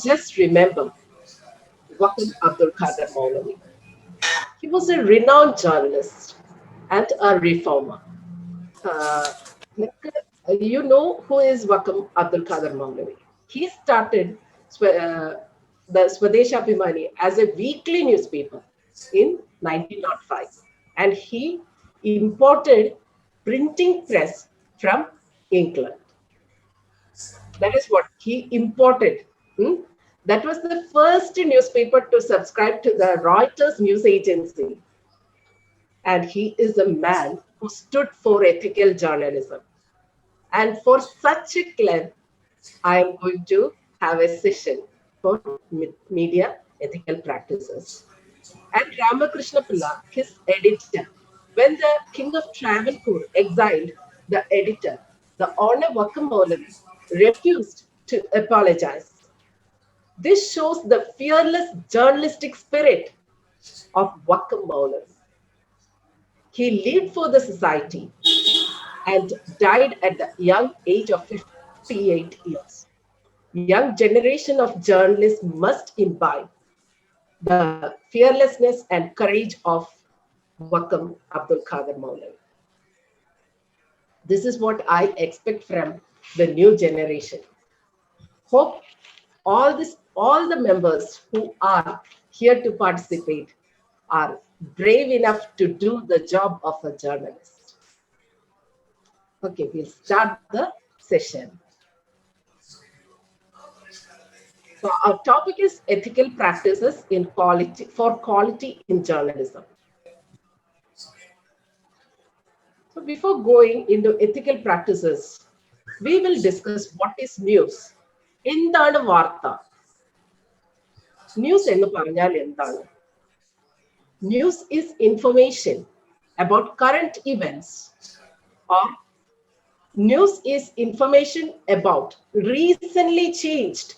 just remember Vakkom Moulavi. He was a renowned journalist and a reformer. Uh, you know who is Vakkom Moulavi? He started the Swadeshabhimani as a weekly newspaper in 1905, and he imported printing press from England. That is what he imported. Hmm? That was the first newspaper to subscribe to the Reuters news agency. And he is a man who stood for ethical journalism. And for such a club, I am going to have a session for media ethical practices. And Ramakrishna Pilla, his editor, when the king of Travancore exiled the editor, the owner Vakkom Moulavi refused to apologize. This shows the fearless journalistic spirit of Vakkom Moulavi. He lived for the society and died at the young age of 58 years. Young generation of journalists must imbibe the fearlessness and courage of Vakkom Moulavi. This is what I expect from the new generation. Hope all the members who are here to participate are brave enough to do the job of a journalist. Okay, we'll start the session. So our topic is ethical practices for quality in journalism. So before going into ethical practices, we will discuss what is news. എന്താണ് വാർത്ത? News എന്ന് പറഞ്ഞാൽ എന്താണ്? News is information about current events, or news is information about recently changed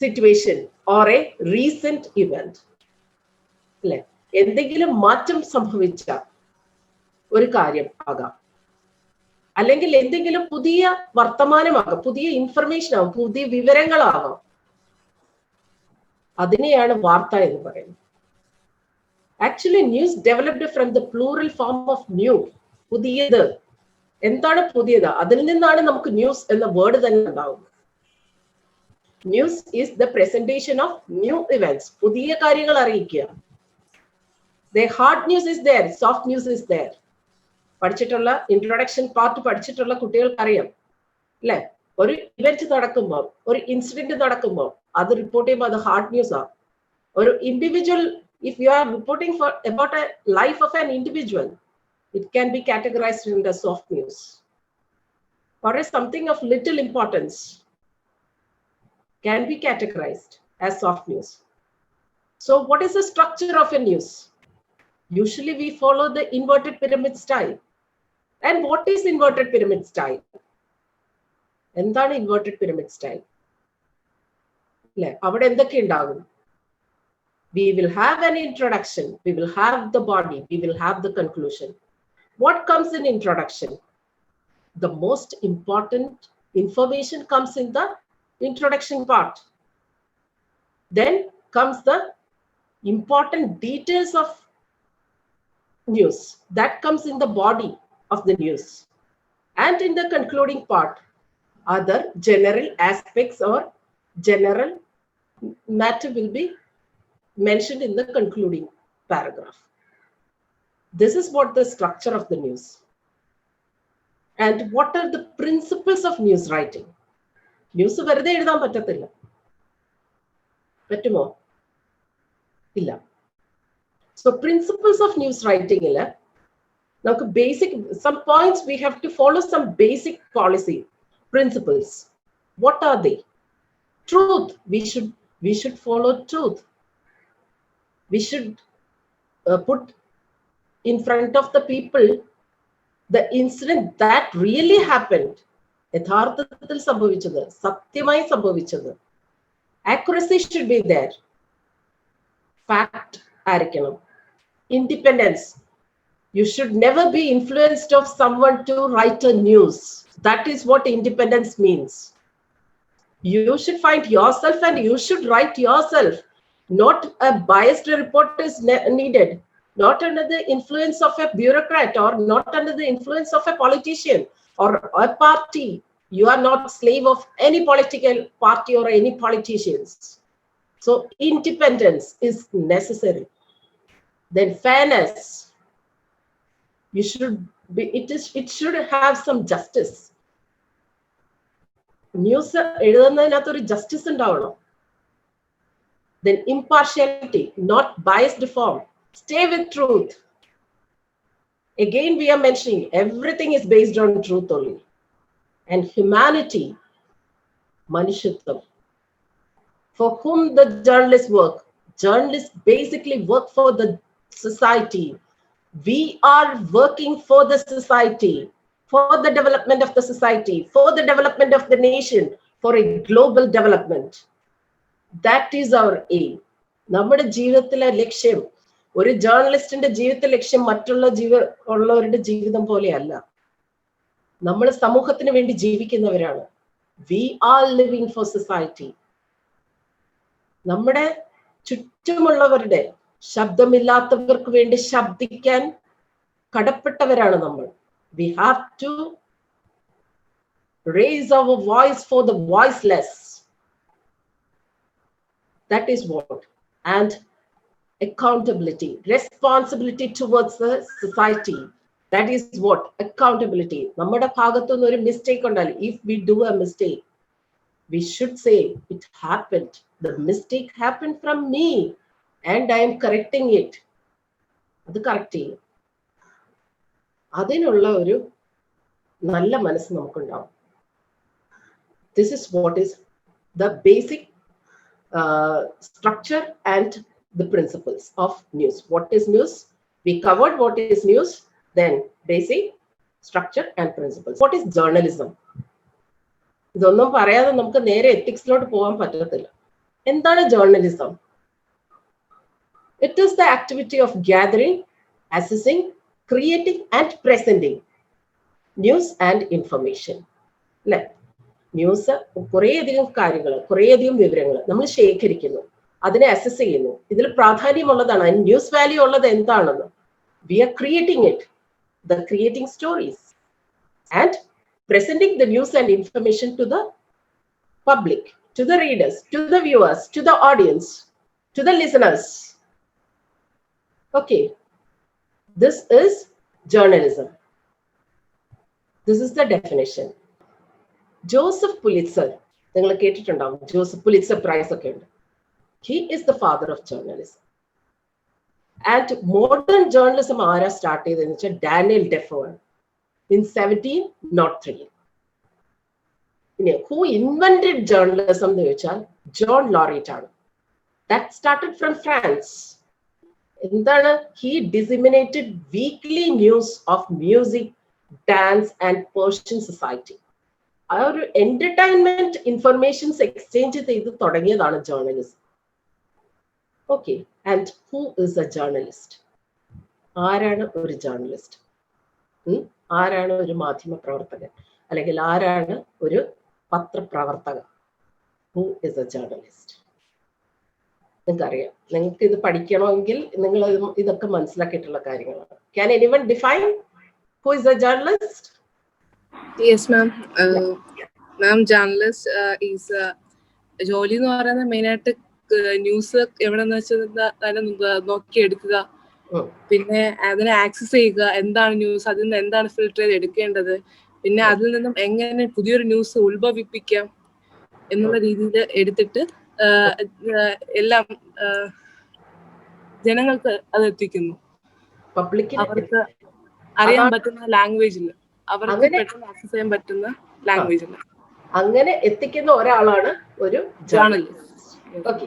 situation or a recent event. അല്ലെ? എന്തെങ്കിലും മാറ്റം സംഭവിച്ച ഒരു കാര്യം ആകാം, അല്ലെങ്കിൽ എന്തെങ്കിലും പുതിയ വർത്തമാനമാകാം, പുതിയ ഇൻഫർമേഷൻ ആകും, പുതിയ വിവരങ്ങളാകാം. അതിനെയാണ് വാർത്ത എന്ന് പറയുന്നത്. Actually news developed from the plural form of new. പുതിയത്. എന്താണ് പുതിയത്? അതിൽ നിന്നാണ് നമുക്ക് ന്യൂസ് എന്ന വേർഡ് തന്നെ ഉണ്ടാവുന്നത്. News is the presentation of new events. പുതിയ കാര്യങ്ങൾ അറിയിക്കുക. The hard news is there, soft news is there. പഠിച്ചിട്ടുള്ള ഇൻട്രൊഡക്ഷൻ പാർട്ട് പഠിച്ചിട്ടുള്ള കുട്ടികൾക്ക് അറിയാം അല്ലെ? ഒരു ഇവന്റ് നടക്കുമ്പോൾ, ഒരു ഇൻസിഡന്റ് നടക്കുമ്പോൾ അത് റിപ്പോർട്ട് ചെയ്യുമ്പോൾ അത് ഹാർഡ് ന്യൂസ് ആണ്. ഒരു individual, if you are reporting about a life of an individual, it can be categorized in the soft news. Or as something of little importance can be categorized as soft news. So what is the structure of a news? Usually we follow the inverted pyramid style. And what is inverted pyramid style? എന്താണ് inverted pyramid style? അല്ലെ? അവിടെ എന്തൊക്കെ ഉണ്ടാകും? We will have an introduction, we will have the body, we will have the conclusion. What comes in introduction? The most important information comes in the introduction part. Then comes the important details of news. That comes in the body of the news. And in the concluding part, other general aspects or general matter will be mentioned in the concluding paragraph. This is what the structure of the news. And what are the principles of news writing? News വെറുതെ എഴുതാൻ പറ്റത്തില്ല. പറ്റുമോ? ഇല്ല. So principles of news writing ഇല്ല. നമുക്ക് basic, some points we have to follow some basic policy principles. What are they? Truth. We should follow truth. We should put in front of the people the incident that really happened. യഥാർത്ഥത്തിൽ സംഭവിച്ചത്, സത്യമായി സംഭവിച്ചത്. Accuracy should be there. Fact ആയിരിക്കണം. Independence. You should never be influenced of someone to write a news. That is what independence means. You should find yourself and you should write yourself. Not a biased report is needed. Not under the influence of a bureaucrat or not under the influence of a politician or a party. You are not slave of any political party or any politicians. So independence is necessary. Then fairness. You should be, it should have some justice. News justice and then impartiality, not biased form. Stay with truth. Again, we are mentioning everything is based on truth only. And humanity, manushyatvam. For whom the journalists work. Journalists basically work for the society. We are working for the society, for the development of the society, for the development of the nation, for a global development. That is our aim. നമ്മുടെ ജീവിതത്തിലെ ലക്ഷ്യം ഒരു ജേർണലിസ്റ്റിന്റെ ജീവിതത്തിലെ ലക്ഷ്യം മറ്റുള്ള ഉള്ളവരുടെ ജീവിതം പോലെയല്ല. നമ്മൾ സമൂഹത്തിന് വേണ്ടി ജീവിക്കുന്നവരാണ്. We are living for society. നമ്മുടെ ചുറ്റുമുള്ളവരുടെ ശബ്ദമില്ലാത്തവർക്ക് വേണ്ടി ശബ്ദിക്കാൻ കടപ്പെട്ടവരാണ് നമ്മൾ. We have to raise our voice for the voiceless. That is what. And accountability, responsibility towards the society. That is what? Accountability. നമ്മുടെ ഭാഗത്തുനിന്ന് ഒരു mistake ഉണ്ടായാൽ, if we do a mistake, we should say, it happened. The mistake happened from me and I am correcting it. അത് correct ചെയ്യും. അതിനുള്ള ഒരു നല്ല മനസ്സ് നമുക്കുണ്ടാവും. This is what is the basic structure and the principles of news. What is news? We covered what is news, then basic structure and principles. What is journalism? ഇതൊന്നും പറയാതെ നമുക്ക് നേരെ എത്തിക്സിലോട്ട് പോകാൻ പറ്റത്തില്ല. എന്താണ് journalism? It is the activity of gathering, assessing, creating and presenting news and information. അല്ലെ? News കുറേയധികം കാര്യങ്ങൾ, കുറേയധികം വിവരങ്ങൾ നമ്മൾ ശേഖരിക്കുന്നു, അതിനെ അസസ് ചെയ്യുന്നു. ഇതിൽ പ്രാധാന്യമുള്ളതാണ്, ന്യൂസ് വാല്യൂ ഉള്ളത് എന്താണെന്ന്. We are creating it, the creating stories and presenting the news and information to the public, to the readers, to the viewers, to the audience, to the listeners. Okay, this is journalism. This is the definition. Joseph Pulitzer, നിങ്ങൾ കേട്ടിട്ടുണ്ടാവും, Joseph Pulitzer prize ഒക്കെ ഉണ്ട്. He is the father of journalism. And modern journalism ആരാ start ചെയ്തതെന്ന് വെച്ചാൽ Daniel Defoe in 1703. Who invented journalism എന്ന് ചോദിച്ചാൽ John Loret ആണ്. That started from France. എന്താണ്? He disseminated weekly news of music, dance and Persian society. ആ ഒരു entertainment informations exchange ചെയ്ത് തുടങ്ങിയതാണ് journalism. Okay, and who is a journalist? ആരാണ് ഒരു ജേർണലിസ്റ്റ്? ആരാണ് ഒരു മാധ്യമ പ്രവർത്തകൻ, അല്ലെങ്കിൽ ആരാണ് ഒരു പത്രപ്രവർത്തകൻ? Who is a journalist? നിങ്ങൾക്കറിയാം, നിങ്ങൾക്ക് ഇത് പഠിക്കണമെങ്കിൽ നിങ്ങൾ ഇതൊക്കെ മനസ്സിലാക്കിയിട്ടുള്ള കാര്യങ്ങളാണ്. Can anyone define who is a journalist? Yes, ma'am. Ma'am, journalist is ജോലി എന്ന് പറയുന്നത് മെയിനായിട്ട് ന്യൂസ് എവിടെന്ന് വെച്ചാൽ നോക്കിയെടുക്കുക, പിന്നെ അതിനെ ആക്സസ് ചെയ്യുക, എന്താണ് ന്യൂസ്, അതിൽ നിന്ന് എന്താണ് ഫിൽട്ടർ ചെയ്ത് എടുക്കേണ്ടത്, പിന്നെ അതിൽ നിന്നും എങ്ങനെ പുതിയൊരു ന്യൂസ് ഉത്ഭവിപ്പിക്കാം എന്നുള്ള രീതിയിൽ എടുത്തിട്ട് എല്ലാം ജനങ്ങൾക്ക് അത് എത്തിക്കുന്നു. അവർക്ക് അറിയാൻ പറ്റുന്ന ലാംഗ്വേജിൽ, അവർക്ക് പെട്ടെന്ന് ആക്സസ് ചെയ്യാൻ പറ്റുന്ന ലാംഗ്വേജിൽ അങ്ങനെ എത്തിക്കുന്ന ഒരാളാണ് ഒരു journalist. Okay,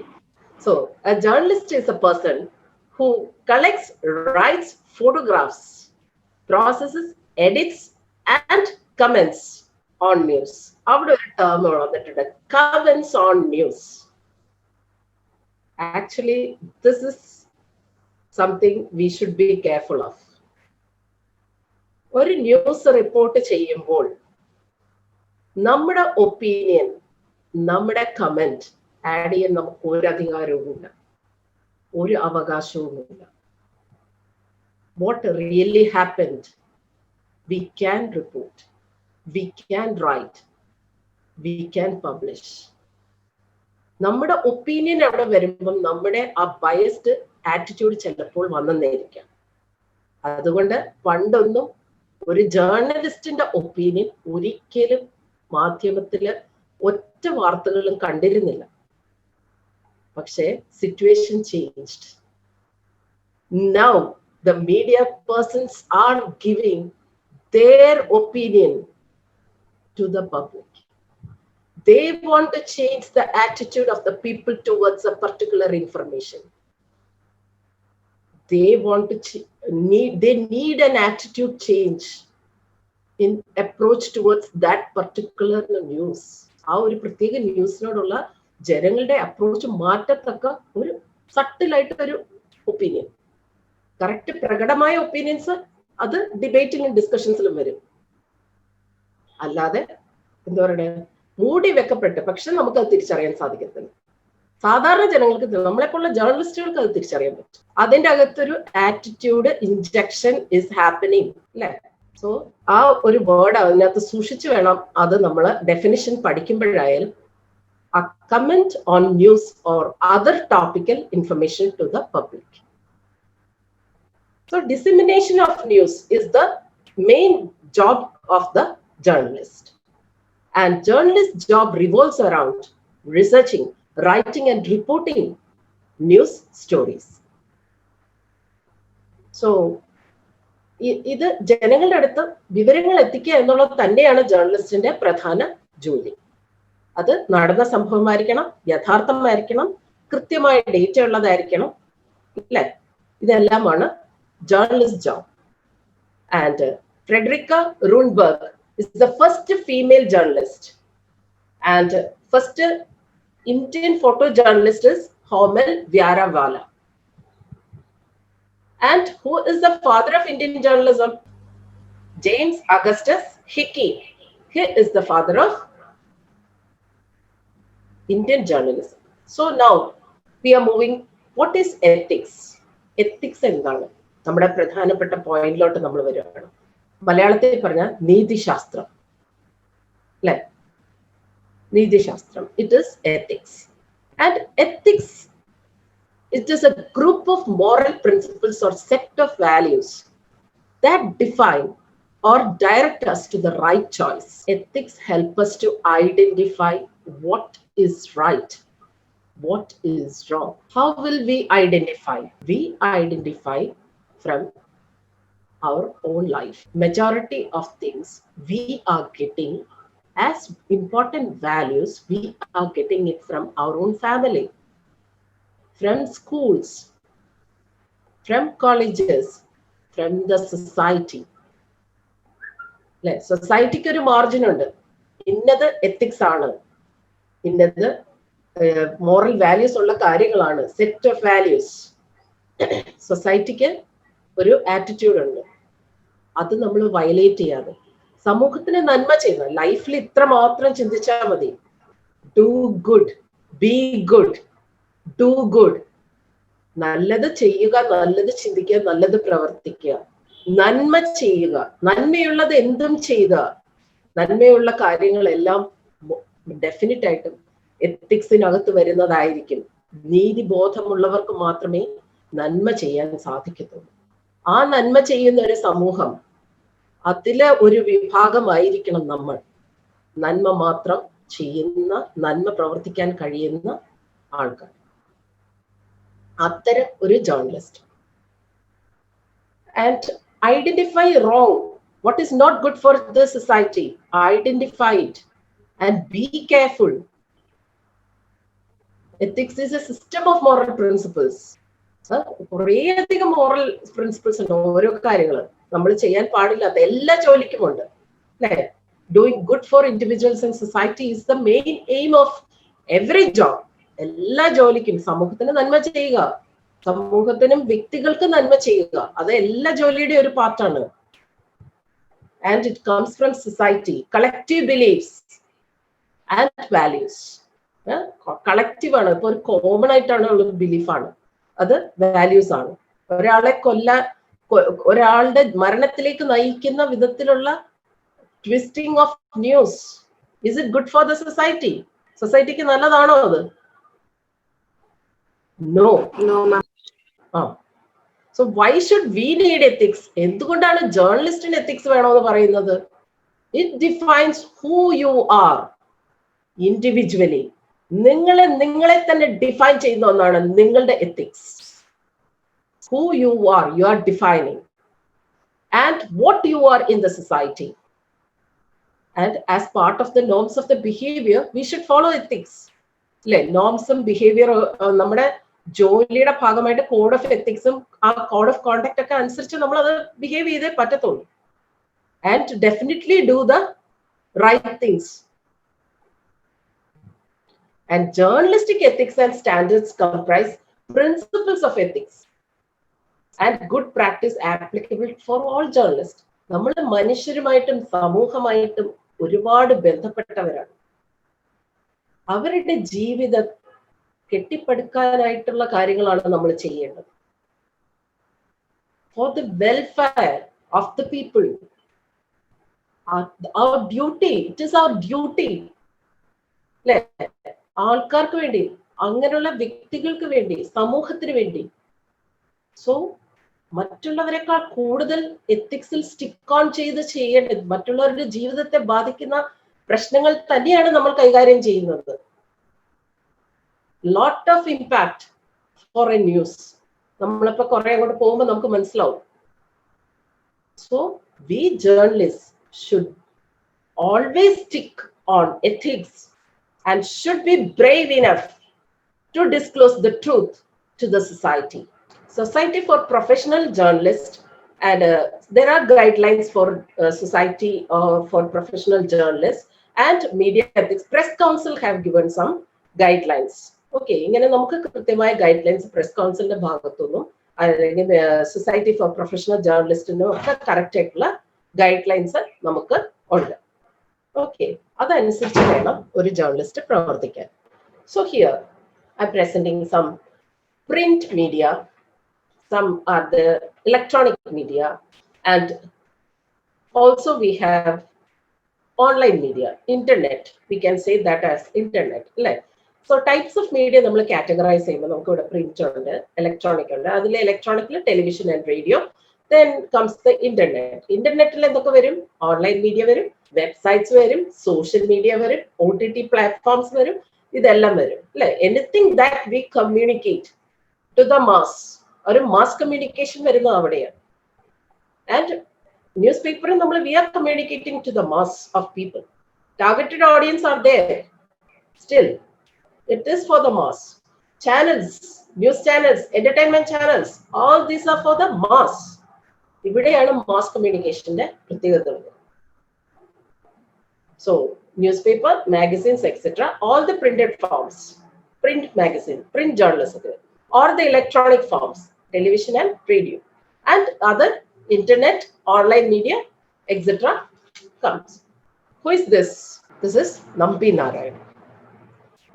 so a journalist is a person who collects, writes, photographs, processes, edits and comments on news. അവിടെ ഒരു ടേം വന്നിട്ടുണ്ട്, comments on news. Actually, this is something we should be careful of. ഒരു news report ചെയ്യുമ്പോൾ നമ്മുടെ opinion നമ്മുടെ comment add ചെയ്യാൻ നമുക്ക് ഒരു അധികാരവുമില്ല, ഒരു അവകാശവുമില്ല. What really happened, we can report, we can write, we can publish. നമ്മുടെ ഒപ്പീനിയൻ അവിടെ വരുമ്പം നമ്മുടെ ആ ബയസ്ഡ് ആറ്റിറ്റ്യൂഡ് ചിലപ്പോൾ വന്നെന്നിരിക്കാം. അതുകൊണ്ട് പണ്ടൊന്നും ഒരു ജേർണലിസ്റ്റിന്റെ ഒപ്പീനിയൻ ഒരിക്കലും മാധ്യമത്തില് ഒറ്റ വാർത്തകളും കണ്ടിരുന്നില്ല. പക്ഷേ situation changed. Now the media persons are giving their opinion to the public. They want to change the attitude of the people towards a particular information. They want to they need an attitude change in approach towards that particular news. ആ ഒരു പ്രത്യേക ന്യൂസിനോടുള്ള ജനങ്ങളുടെ approach മാറ്റത്തക്ക ഒരു സട്ടിലായിട്ട് ഒരു opinion. Correct പ്രകടമായ opinions അത് ഡിബേറ്റിലും ഡിസ്കഷൻസിലും വരും. അല്ലാതെ എന്താ പറയുക, മൂടി വെക്കപ്പെട്ട് പക്ഷെ നമുക്ക് അത് തിരിച്ചറിയാൻ സാധിക്കത്തില്ല. സാധാരണ ജനങ്ങൾക്ക്, നമ്മളെപ്പോലുള്ള ജേർണലിസ്റ്റുകൾക്ക് അത് തിരിച്ചറിയാൻ പറ്റും. അതിൻ്റെ അകത്തൊരു ആറ്റിറ്റ്യൂഡ് ഇൻജെക്ഷൻ ഇസ് ഹാപ്പനിങ് അല്ലെ. സോ ആ ഒരു വേർഡ് അതിനകത്ത് സൂക്ഷിച്ചു വേണം അത് നമ്മൾ definition പഠിക്കുമ്പോഴായാലും. A comment on news or other topical information to the public. So dissemination of news is the main job of the journalist. And journalist's job revolves around researching, writing and reporting news stories. So ഇത് ജനങ്ങളുടെ അടുത്ത് വിവരങ്ങൾ എത്തിക്കുക എന്നുള്ളത് തന്നെയാണ് ജേർണലിസ്റ്റിന്റെ പ്രധാന ജോലി. അത് നടന്ന സംഭവമായിരിക്കണം, യഥാർത്ഥമായിരിക്കണം, കൃത്യമായ ഡേറ്റ ഉള്ളതായിരിക്കണം അല്ലെ. ഇതെല്ലാമാണ് journalist job. And Frederica Runberg is the first female journalist, and first Indian photojournalist is Homel Vyarawala. And who is the father of Indian journalism? James Augustus Hickey. He is the father of Indian journalism. So now we are moving. What is ethics? Ethics എന്താണ്? നമ്മുടെ പ്രധാനപ്പെട്ട പോയിന്റിലോട്ട് നമ്മൾ വരികയാണ്. മലയാളത്തിൽ പറഞ്ഞാൽ നീതിശാസ്ത്രം അല്ലെ. നീതിശാസ്ത്രം, it is ethics. And ethics, it is a group of moral principles or set of values that define or direct us to the right choice. Ethics help us to identify what is right, what is wrong. How will we identify? We identify from our own life. Majority of things we are getting as important values, we are getting it from our own family, from schools, from colleges, from the society. സൊസൈറ്റിക്ക് ഒരു margin ഉണ്ട്. ഇന്നത് ethics ആണ്, ഇന്നത് moral values ഉള്ള കാര്യങ്ങളാണ്, set of values. സൊസൈറ്റിക്ക് ഒരു ആറ്റിറ്റ്യൂഡ് ഉണ്ട്. അത് നമ്മൾ വയലേറ്റ് ചെയ്യാതെ സമൂഹത്തിന് നന്മ ചെയ്യുന്ന ലൈഫിൽ ഇത്ര മാത്രം ചിന്തിച്ചാൽ മതി. Do good, B good, do good. നല്ലത് ചെയ്യുക, നല്ലത് ചിന്തിക്കുക, നല്ലത് പ്രവർത്തിക്കുക, നന്മ ചെയ്യുക, നന്മയുള്ളത് എന്തും ചെയ്യുക. നന്മയുള്ള കാര്യങ്ങളെല്ലാം ഡെഫിനറ്റ് ആയിട്ടും എത്തിക്സിനകത്ത് വരുന്നതായിരിക്കും. നീതിബോധമുള്ളവർക്ക് മാത്രമേ നന്മ ചെയ്യാൻ സാധിക്കത്തുള്ളൂ. ആ നന്മ ചെയ്യുന്ന ഒരു സമൂഹം, അതിലെ ഒരു വിഭാഗമായിരിക്കണം നമ്മൾ. നന്മ മാത്രം ചെയ്യുന്ന, നന്മ പ്രവർത്തിക്കാൻ കഴിയുന്ന ആൾക്കാർ, അത്തരം ഒരു journalist. And identify wrong, what is not good for the society, identify it and be careful. Ethics is a system of moral principles. കുറേയധികം മോറൽ പ്രിൻസിപ്പിൾസ് ഉണ്ട്. ഓരോ കാര്യങ്ങൾ നമ്മൾ ചെയ്യാൻ പാടില്ലാത്ത എല്ലാ ജോലിക്കും ഉണ്ട് അല്ലെ. Doing good for individuals and society is the main aim of every job. എല്ലാ ജോലിക്കും സമൂഹത്തിന് നന്മ ചെയ്യുക, സമൂഹത്തിനും വ്യക്തികൾക്ക് നന്മ ചെയ്യുക, അത് എല്ലാ ജോലിയുടെ ഒരു പാർട്ടാണ്. And it comes from society, collective beliefs. and values. Collective ആണ്, ഇപ്പൊ ഒരു കോമൺ ആയിട്ടാണ് ഉള്ള ബിലീഫാണ്, അത് വാല്യൂസ് ആണ്. ഒരാളുടെ മരണത്തിലേക്ക് നയിക്കുന്ന വിധത്തിലുള്ള twisting of news, is it good for the society? സൊസൈറ്റിക്ക് നല്ലതാണോ അത്? No. So why should we need ethics? എന്തുകൊണ്ടാണ് ജേർണലിസ്റ്റിന് എത്തിക്സ് വേണമെന്ന് പറയുന്നത്? It defines who you are individually. നിങ്ങളെ തന്നെ ഡിഫൈൻ ചെയ്യുന്ന ഒന്നാണ് നിങ്ങളുടെ ethics. Who you are defining, and what you are in the society. And as part of the norms of the behavior, we should follow ethics. Norms and behavior, നമ്മുടെ ജോലിയുടെ ഭാഗമായിട്ട് code of എത്തിക്സും ആ code of conduct ഒക്കെ അനുസരിച്ച് നമ്മൾ അത് behave ചെയ്തേ പറ്റത്തുള്ളൂ. And definitely do the right things. And journalistic ethics and standards comprise principles of ethics and good practice applicable for all journalists. നമ്മൾ മനുഷ്യരുമായിട്ടും സമൂഹമായിട്ടും ഒരുപാട് ബന്ധപ്പെട്ടവരാണ്. അവരുടെ ജീവിതം കെട്ടിപ്പടുക്കാനായിട്ടുള്ള കാര്യങ്ങളാണ് നമ്മൾ ചെയ്യേണ്ടത്. For the welfare of the people. Our duty, it is our duty. ആൾക്കാർക്ക് വേണ്ടി, അങ്ങനെയുള്ള വ്യക്തികൾക്ക് വേണ്ടി, സമൂഹത്തിന് വേണ്ടി. സോ മറ്റുള്ളവരെക്കാൾ കൂടുതൽ എത്തിക്സിൽ സ്റ്റിക്ക് ഓൺ ചെയ്ത് ചെയ്യേണ്ടത്, മറ്റുള്ളവരുടെ ജീവിതത്തെ ബാധിക്കുന്ന പ്രശ്നങ്ങൾ തന്നെയാണ് നമ്മൾ കൈകാര്യം ചെയ്യുന്നത്. Lot of impact for a news. നമ്മളിപ്പോ കുറെ അങ്ങോട്ട് പോകുമ്പോൾ നമുക്ക് മനസ്സിലാവും. So we journalist should always stick on ethics and should be brave enough to disclose the truth to the society. Society for Professional Journalists, and there are guidelines for Society for Professional Journalists and Media Ethics. Press Council have given some guidelines. Okay, ഇങ്ങനെ നമുക്ക് കൃത്യമായ guidelines press കൗൺസിലിന്റെ ഭാഗത്തുനിന്നും അല്ലെങ്കിൽ society for professional ജേർണലിസ്റ്റിനും ഒക്കെ correct ആയിട്ടുള്ള guidelines നമുക്ക് ഉണ്ട്. ഓക്കെ, അതനുസരിച്ച് വേണം ഒരു ജേർണലിസ്റ്റ് പ്രവർത്തിക്കാൻ. So here I am presenting some print media, some are the electronic media, and also we have online media, internet. We can say that as internet. So types of media നമ്മൾ categorize ചെയ്യുമ്പോൾ നമുക്ക് ഇവിടെ print ഉണ്ട്, electronic ഉണ്ട്. അതിൽ electronicൽ television and radio. Then comes the internet. Internetil എന്തൊക്കെ വരും? Online media വരും, websites വരും, social media വരും, OTT platforms വരും, ഇതെല്ലാം വരും. Anything that we communicate to the mass, ഒരു മാസ് കമ്മ്യൂണിക്കേഷൻ വരുന്നത് അവിടെയാണ്. ആൻഡ് ന്യൂസ് പേപ്പറിൽ നമ്മൾ we are communicating to the mass of people. Targeted audience are there, still it is for the mass. Channels, news channels, entertainment channels, all these are for the mass. ഇവിടെയാണ് mass കമ്മ്യൂണിക്കേഷന്റെ പ്രത്യേകത. So newspaper, magazines etcetera, all the printed forms, print magazine, print journalism, or the electronic forms, television and radio, and other internet, online media, etc. comes. Who is this? This is Nambi Narayan.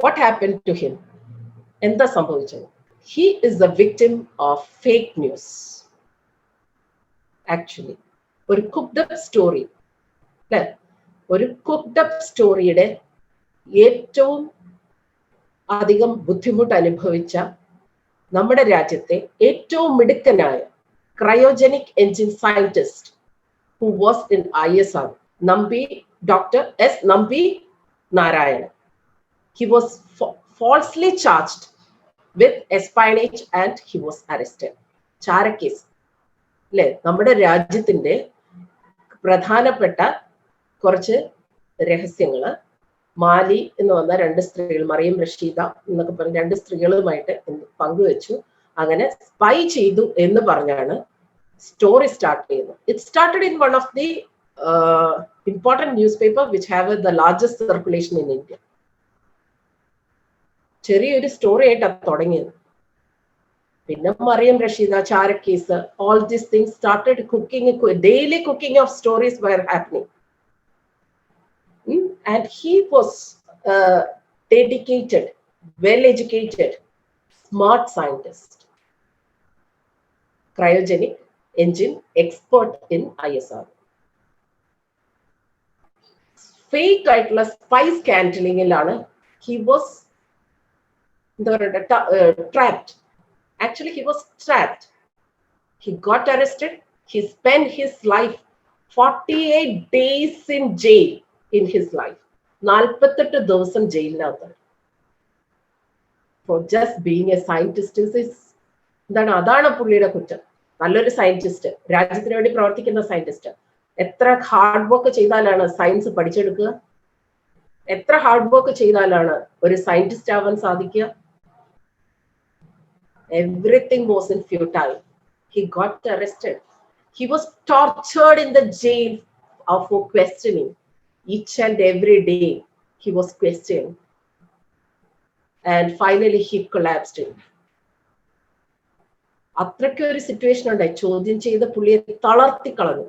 What happened to him? Enda sambhavichadu? He is the victim of fake news. Actually, ഒരു cooked up story, ഒരു cooked up സ്റ്റോറിയുടെ ഏറ്റവും അധികം ബുദ്ധിമുട്ട് അനുഭവിച്ച നമ്മുടെ രാജ്യത്തെ ഏറ്റവും മിടുക്കനായ cryogenic engine scientist who was in ISR, Dr. S. Nambi Narayan. He was falsely charged with espionage and he was arrested. ചാരക്കേസ് അല്ലെ, നമ്മുടെ രാജ്യത്തിന്റെ പ്രധാനപ്പെട്ട കുറച്ച് രഹസ്യങ്ങള് മാലി എന്ന് വന്ന രണ്ട് സ്ത്രീകൾ, മറിയം റഷീദ എന്നൊക്കെ പറഞ്ഞ രണ്ട് സ്ത്രീകളുമായിട്ട് പങ്കുവെച്ചു. അങ്ങനെ സ്പൈ ചെയ്തു എന്ന് പറഞ്ഞാണ് സ്റ്റോറി സ്റ്റാർട്ട് ചെയ്യുന്നത്. It started in one of the important newspaper which have the largest circulation in India. ചെറിയൊരു സ്റ്റോറി ആയിട്ടാണ് തുടങ്ങിയത്. പിന്നെ മറിയം റഷീദ, ചാരക്കേസ്, all these things started cooking, daily cooking of stories were happening. And he was dedicated, well-educated, smart scientist. Cryogenic engine expert in ISR. Fake ആയിട്ടുള്ള spice കാൻഡിലിംഗിലാണ് he was trapped. Actually, he was trapped. He got arrested. He spent his life 48 days in jail in his life. 48 ദിവസം ജയിലിനകത്ത്. For just being a scientist is അതാണ് പുള്ളിയുടെ കുറ്റം. നല്ലൊരു scientist, രാജ്യത്തിന് വേണ്ടി പ്രവർത്തിക്കുന്ന സയന്റിസ്റ്റ്. എത്ര ഹാർഡ് വർക്ക് ചെയ്താലാണ് സയൻസ് പഠിച്ചെടുക്കുക? എത്ര ഹാർഡ് വർക്ക് ചെയ്താലാണ് ഒരു സയന്റിസ്റ്റ് ആവാൻ സാധിക്കുക? Everything was in futile. He got arrested. He was tortured in the jail for questioning. Each and every day he was questioned. And finally he collapsed. അത്രയ്ക്ക് ഒരു situation ഉണ്ടായി. ചോദ്യം ചെയ്ത പുള്ളിയെ തളർത്തി കളഞ്ഞു,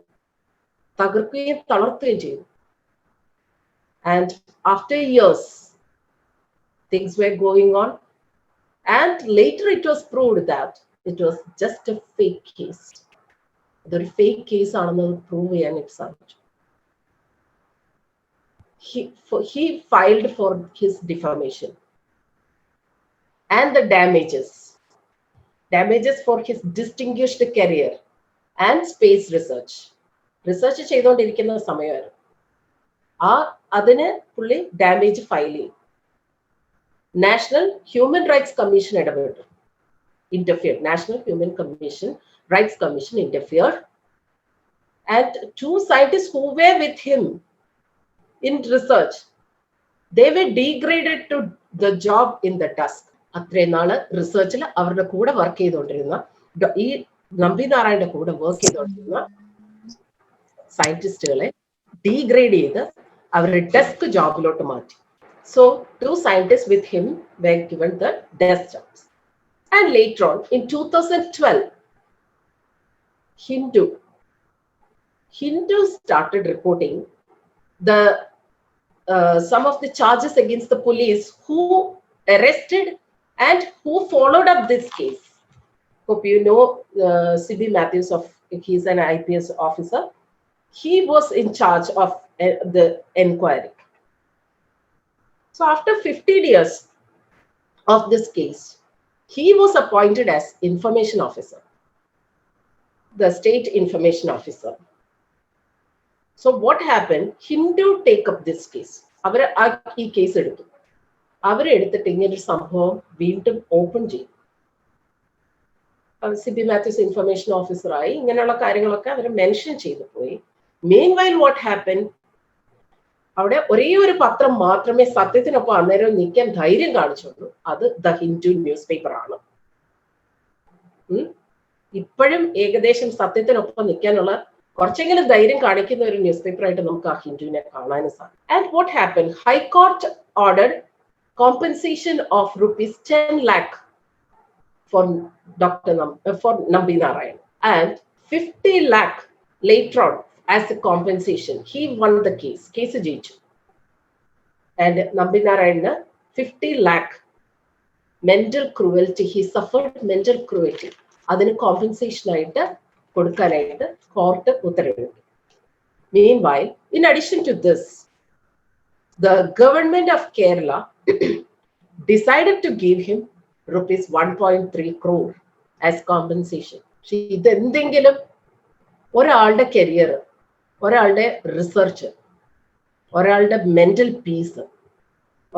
തകർക്കുകയും തളർത്തുകയും ചെയ്തു. And after years, things were going on. And later it was proved that it was just a fake case. The fake case ആണെന്ന് prove ചെയ്യാൻ സാധിച്ചു. He filed for his defamation and the damages for his distinguished career and space research. Research ചെയ്തുകൊണ്ടിരിക്കുന്ന സമയമായിരുന്നു. അതിന് പുള്ളി damage file ചെയ്തു. National Human Rights Commission interfered. National Human Rights Commission interfered. And 2 scientists who were with him in research, they were degraded to the job in the task. അത്രയും നാള് റിസർച്ചിൽ അവരുടെ കൂടെ work ചെയ്തുകൊണ്ടിരുന്ന, ഈ നമ്പിനാരായണന്റെ കൂടെ വർക്ക് ചെയ്തുകൊണ്ടിരുന്ന സയന്റിസ്റ്റുകളെ degrade ചെയ്ത് അവരുടെ ഡെസ്ക് ജോബിലോട്ട് മാറ്റി. So 2 scientists with him were given the desk jobs. And later on, in 2012, Hindu started reporting some of the charges against the police who arrested and who followed up this case. Hope you know RoseMathews. He's an IPS officer. He was in charge of the inquiry. So after 15 years of this case, he was appointed as information officer, the state information officer. So what happened? Hindu take up this case. അവര് ഈ case എടുത്തു. അവരെടുത്തിട്ട് ഇങ്ങനെ ഒരു സംഭവം വീണ്ടും open ചെയ്തു. RoseMathews information ഓഫീസറായി ഇങ്ങനെയുള്ള കാര്യങ്ങളൊക്കെ അവർ മെൻഷൻ ചെയ്തു പോയി. Meanwhile, what happened? അവിടെ ഒരേ ഒരു പത്രം മാത്രമേ സത്യത്തിനൊപ്പം അന്നേരം നിൽക്കാൻ ധൈര്യം കാണിച്ചുള്ളൂ. അത് ദ ഹിന്ദു ന്യൂസ് പേപ്പർ ആണ്. ഇപ്പോഴും ഏകദേശം സത്യത്തിനൊപ്പം നിൽക്കാനുള്ള കുറച്ചെങ്കിലും ധൈര്യം കാണിക്കുന്ന ഒരു ന്യൂസ് പേപ്പർ ആയിട്ട് നമുക്ക് ആ ഹിന്ദുവിനെ കാണാനും സാധിക്കും. And what happen? High court ordered compensation of ₹10 lakh for Nambi Narayan and 50 lakh later on as a compensation. He won the case. Case ജയിച്ചു. And Nambi Narayan 50 lakh mental cruelty. He suffered mental cruelty. അതിന് compensation ആയിട്ട് കൊടുക്കാനായിട്ട് court ഉത്തരവിട്ടു. Meanwhile, in addition to this, the government of Kerala decided to give him ₹1.3 crore as compensation. ഇതെന്തെങ്കിലും ഒരാളുടെ career, ഒരാളുടെ research, ഒരാളുടെ mental piece,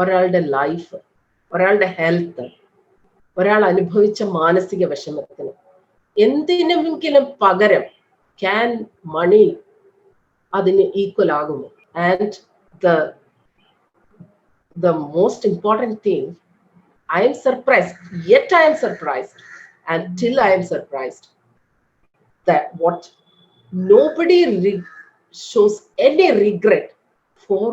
ഒരാളുടെ life, ഒരാളുടെ health, ഒരാൾ അനുഭവിച്ച മാനസിക വിഷമത്തിന് എന്തിനെങ്കിലും പകരം ക്യാൻ മണി അതിന് ഈക്വൽ ആകുമോ? And the most important thing, I am surprised, yet I am surprised, and till I am surprised that what nobody shows any regret for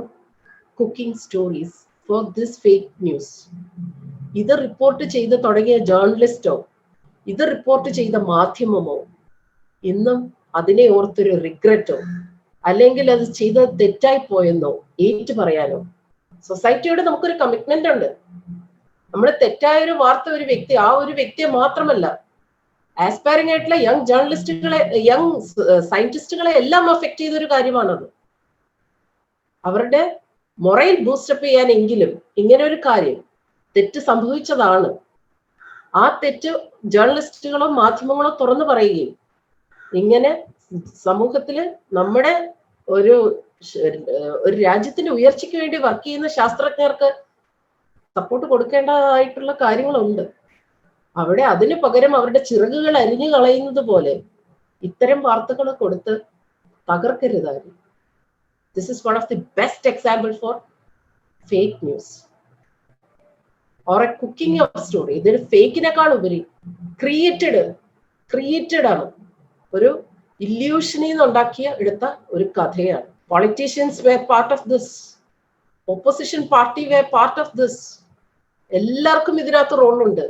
cooking stories for this fake news. ഇത് report ചെയ്ത് തുടങ്ങിയ ജേർണലിസ്റ്റോ ഇത് report ചെയ്ത മാധ്യമമോ ഇന്നും അതിനെ ഓർത്തൊരു റിഗ്രറ്റോ അല്ലെങ്കിൽ അത് ചെയ്ത് തെറ്റായി പോയെന്നോ ഏറ്റു പറയാനോ സൊസൈറ്റിയോട് നമുക്കൊരു കമ്മിറ്റ്മെന്റ് ഉണ്ട്. നമ്മൾ തെറ്റായ ഒരു വാർത്ത ഒരു വ്യക്തി, ആ ഒരു വ്യക്തിയെ മാത്രമല്ല, ആസ്പയറിംഗ് ആയിട്ടുള്ള യങ് ജേർണലിസ്റ്റുകളെ, യങ് സയന്റിസ്റ്റുകളെ എല്ലാം അഫക്ട് ചെയ്തൊരു കാര്യമാണത്. അവരുടെ മൊറൈൽ ബൂസ്റ്റപ്പ് ചെയ്യാനെങ്കിലും ഇങ്ങനെ ഒരു കാര്യം തെറ്റ് സംഭവിച്ചതാണ്, ആ തെറ്റ് ജേർണലിസ്റ്റുകളോ മാധ്യമങ്ങളോ തുറന്നു പറയുകയും ഇങ്ങനെ സമൂഹത്തില് നമ്മുടെ ഒരു രാജ്യത്തിന്റെ ഉയർച്ചയ്ക്ക് വേണ്ടി വർക്ക് ചെയ്യുന്ന ശാസ്ത്രജ്ഞർക്ക് സപ്പോർട്ട് കൊടുക്കേണ്ടതായിട്ടുള്ള കാര്യങ്ങളുണ്ട്. അവിടെ അതിന് പകരം അവരുടെ ചിറകുകൾ അരിഞ്ഞു കളയുന്നത് പോലെ ഇത്തരം വാർത്തകൾ കൊടുത്ത് തകർക്കരുതായിരുന്നു. This is one of the best example for fake news or a cooking of story. ഇതൊരു ഫേക്കിനേക്കാൾ ഉപരി ക്രിയേറ്റഡ് ആണ്, ഒരു ഇല്യൂഷനിൽ നിന്ന് ഉണ്ടാക്കിയ എടുത്ത ഒരു കഥയാണ്. Politicians were part of this, opposition party were part of this. എല്ലാവർക്കും ഇതിനകത്ത് റോളുണ്ട്.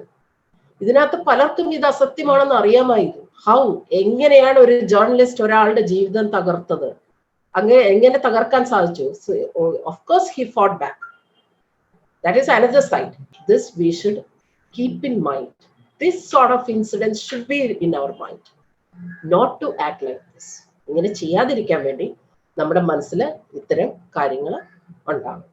ഇതിനകത്ത് പലർക്കും ഇത് അസത്യമാണെന്ന് അറിയാമായിരുന്നു. എങ്ങനെയാണ് ഒരു ജേർണലിസ്റ്റ് ഒരാളുടെ ജീവിതം തകർത്തത്, എങ്ങനെ തകർക്കാൻ സാധിച്ചു? Of course he fought back. That is another side. This we should keep in mind. This sort of incidents should be in our mind, not to act like this. ഇങ്ങനെ ചെയ്യാതിരിക്കാൻ വേണ്ടി നമ്മുടെ മനസ്സിൽ ഇത്തരം കാര്യങ്ങൾ ഉണ്ടാകും.